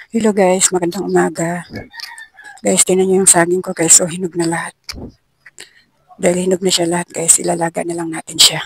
Hello guys, magandang umaga. Guys, tingnan niyo yung saging ko guys, so hinog na lahat. Dahil hinog na siya lahat guys, ilalaga na lang natin siya.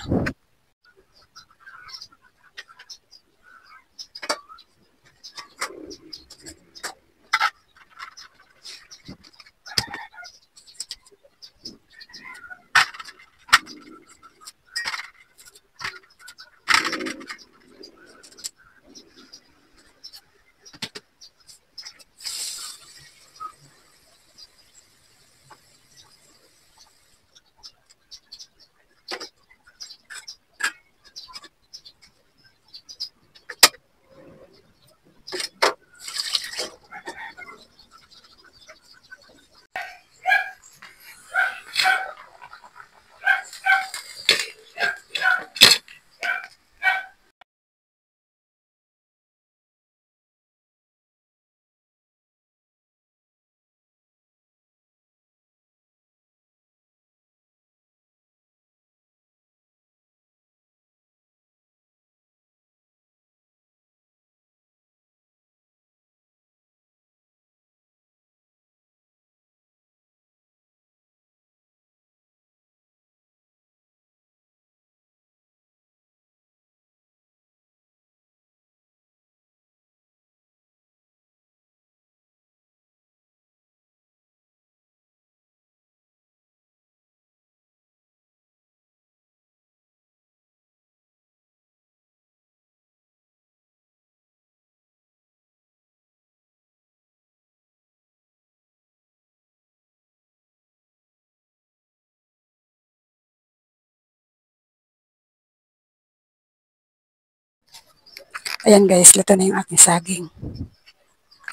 Ayan guys, luto na yung aking saging.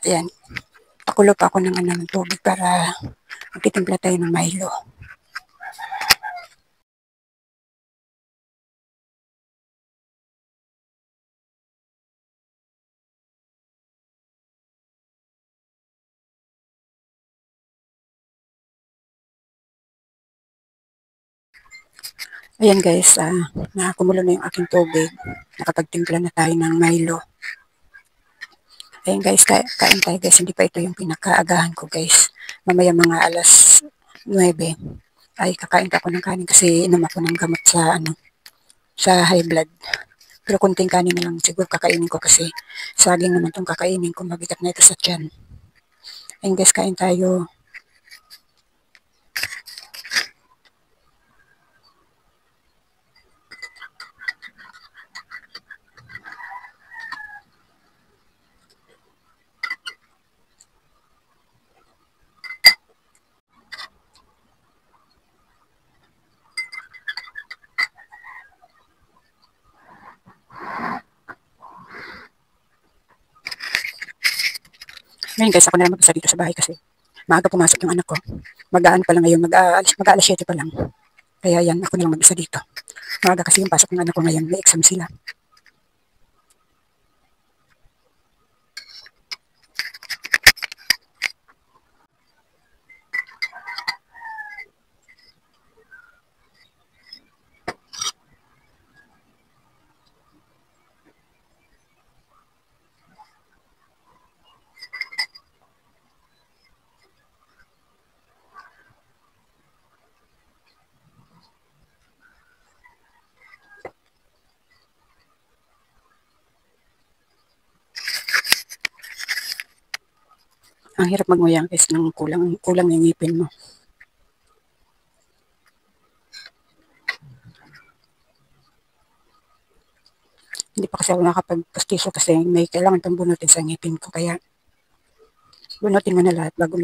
Ayan, pakulo pa ako ng tubig para magtitimpla tayo ng Milo. Ayan guys, nakakumulo na yung aking tubig. Nakapagtimpla na tayo ng Milo. Ayan guys, kain tayo guys. Hindi pa ito yung pinakaagahan ko guys. Mamaya mga alas 9 ay kakain ako ng kanin kasi inom ako ng gamot sa high blood. Pero kunting kanin na lang siguro kakainin ko kasi saging naman itong kakainin ko. Mabigat na ito sa tiyan. Ayun guys, kain tayo. Ngayon guys, ako na lang mag-isa dito sa bahay kasi maaga pumasok yung anak ko. Mag-aan pa lang ngayon, mag-aalas 7 pa lang. Kaya yan, ako na lang mag-isa dito. Maaga kasi yung pasok ng anak ko ngayon, may exam sila. Ang hirap magmuyang guys ng kulang yung ngipin mo. Hindi pa kasi ako nakapag-pustiso kasi may kailangan pang bunutin sa ngipin ko. Kaya bunutin mo na lahat bago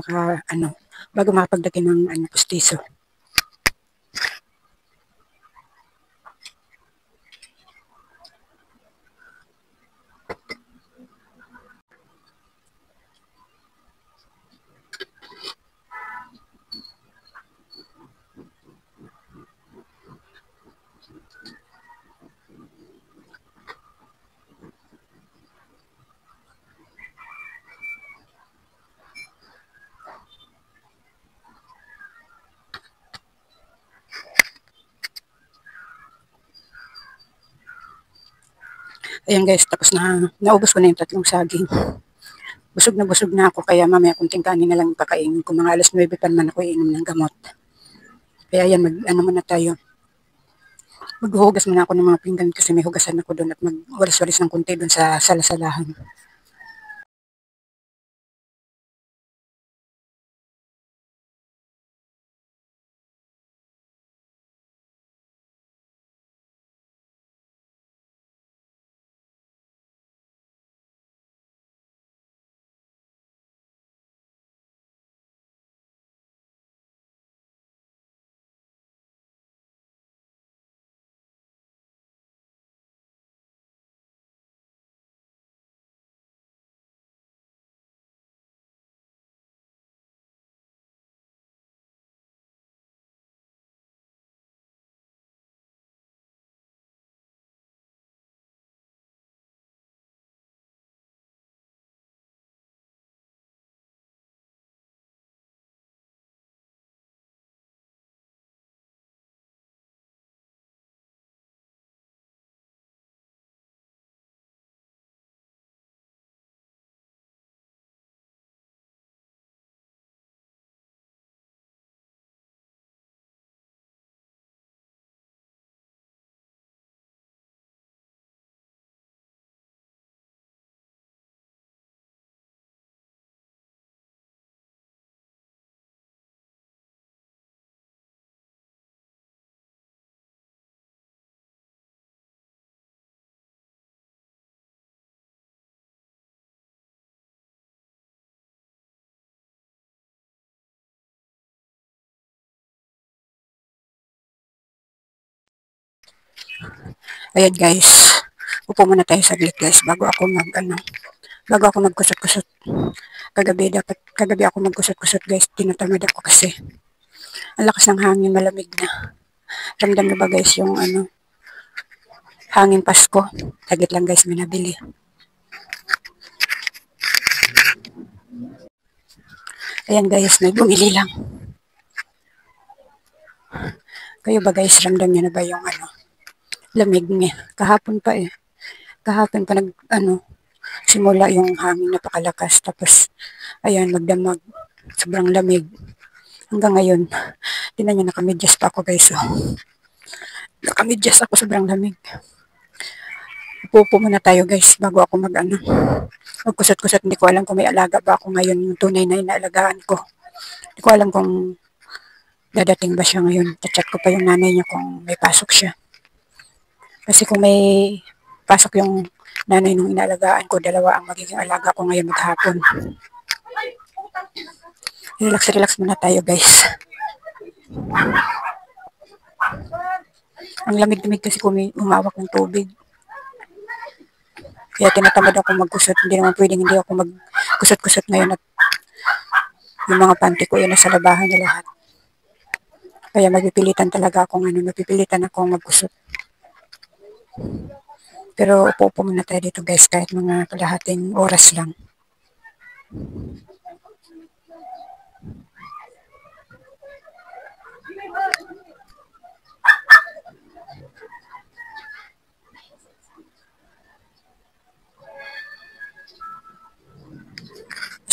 makapagdaki ng pustiso. Ayan guys, tapos naubos ko na yung tatlong saging. busog na ako kaya mamaya kunting kanin na lang kakainin ko. Mga alas 9 pa naman ako iinom ng gamot. Kaya yan, ano muna tayo. Maghuhugas muna ako ng mga pinggan kasi may hugasan ako doon at magwalis-walis ng kunti doon sa salasalahan. Ayan guys, upo muna tayo saglit guys bago ako magkusot-kusot. Kagabi ako magkusot-kusot guys, tinatamad ako kasi. Ang lakas ng hangin, malamig na. Ramdam na ba guys yung hangin Pasko? Saglit lang guys, may nabili. Ayan guys, may bumili lang. Kayo ba guys, ramdam niyo na ba yung lamig niya? Kahapon pa eh. Kahapon pa simula yung hangin napakalakas. Tapos, ayan, magdamag. Sobrang lamig. Hanggang ngayon, tinan nyo, nakamidyas pa ako guys. Oh. Nakamidyas ako, sobrang lamig. Upo muna tayo guys, bago ako magkusot-kusot. Hindi ko alam kung may alaga ba ako ngayon, yung tunay na inaalagaan ko. Hindi ko alam kung dadating ba siya ngayon. Chat ko pa yung nanay niya kung may pasok siya. Kasi kung may pasok yung nanay nung inaalagaan ko, dalawa ang magiging alaga ko ngayon maghapon. Relax muna tayo guys. Ang lamig-lamig kasi umawak ng tubig. Kaya tinatamad ako magkusot. Hindi naman pwedeng hindi ako magkusot-kusot ngayon at yung mga panty ko yun nasa labahan na lahat. Kaya mapipilitan talaga akong mapipilitan akong magkusot. Pero upo muna tayo dito guys kahit mga kalahating oras lang.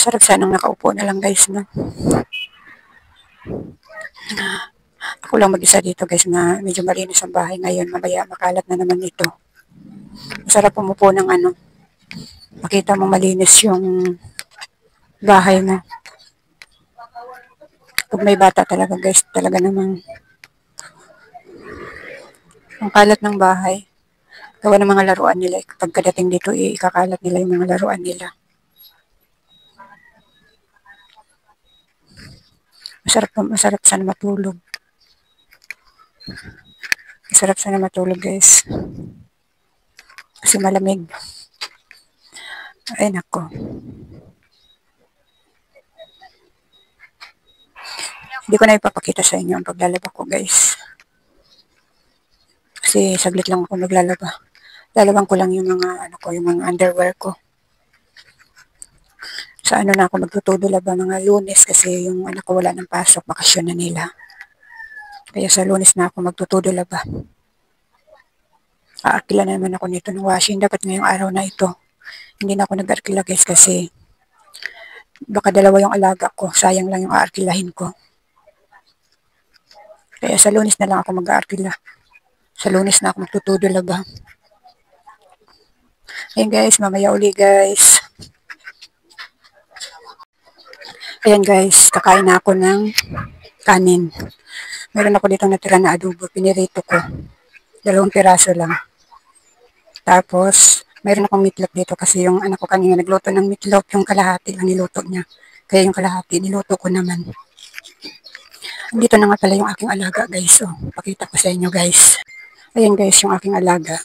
Sarap sanang nakaupo na lang guys, no? Ako lang mag-isa dito guys na medyo malinis ang bahay ngayon. Mamaya makalat na naman ito. Masarap umupo ng makita mo malinis yung bahay mo. Pag may bata talaga guys, talaga namang ang kalat ng bahay. Gawa ng mga laruan nila. Kapag kadating dito, ikakalat nila yung mga laruan nila. Masarap sana matulog. Masarap sana matulog guys. Kasi malamig. Ay nako. Hindi ko na ipapakita sa inyo ang paglalaba ko guys. Kasi saglit lang ako maglalaba. Lalabang ko lang yung mga yung mga underwear ko. Sa na ako magtutudo laba mga Lunes kasi yung anak ko wala ng pasok, bakasyon na nila. Kaya sa Lunes na ako magtutudo laba. Aakila na naman ako nito ng washing. Dapat ngayong araw na ito. Hindi na ako nag-arkila guys kasi Baka dalawa yung alaga ko. Sayang lang yung aarkilahin ko. Kaya sa Lunes na lang ako mag-aarkila. Sa Lunes na ako magtutudo laba. Ayan guys, mamaya uli guys. Ayan guys, kakain na ako ng kanin. Meron ako dito natira na adobo. Pinirito ko. 2 piraso lang. Tapos, mayroon akong meatloaf dito kasi yung anak ko kanina nagluto ng meatloaf, yung kalahati lang niluto niya. Kaya yung kalahati, niluto ko naman. Dito na nga pala yung aking alaga guys. Oh, pakita ko sa inyo guys. Ayan guys, yung aking alaga.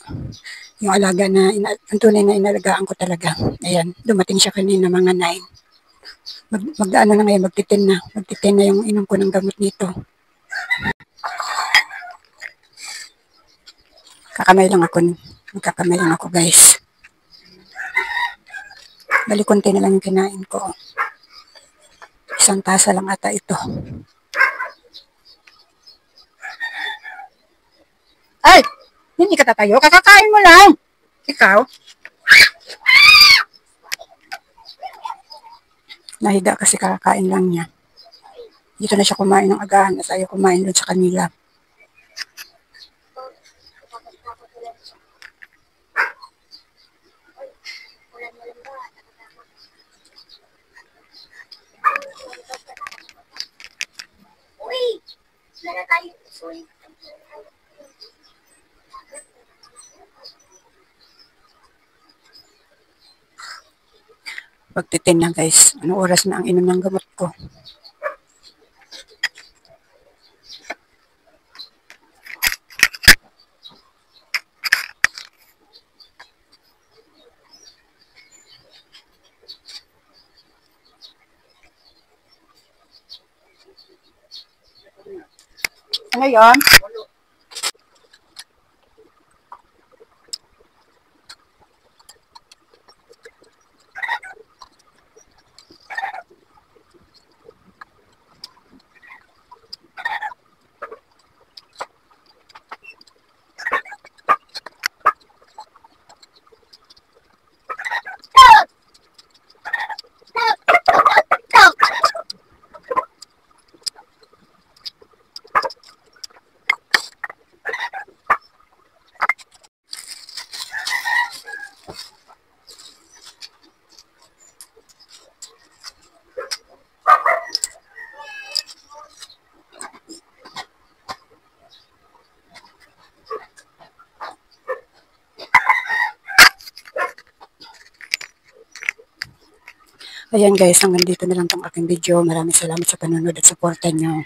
Yung alaga na, ang tunay na inalagaan ko talaga. Ayan, dumating siya kanina mga 9. Mag-ano na ngayon, magtitin na. Magtitin na yung inom ko ng gamot nito. Kakamay lang ako. Magkakamay lang ako guys. Bali konti na lang yung kinain ko. 1 tasa lang ata ito. Ay! Hindi ka tatayo. Kakakain mo lang. Ikaw? Nahiga kasi kakakain lang niya. Dito na siya kumain ng agahan at ayaw kumain doon sa kanila. Pagtitin na guys. Anong oras na ang inom ng gamot ko? Ano yon? Ayan guys, hanggang dito na lang tong aking video. Maraming salamat sa panonood at suporta nyo.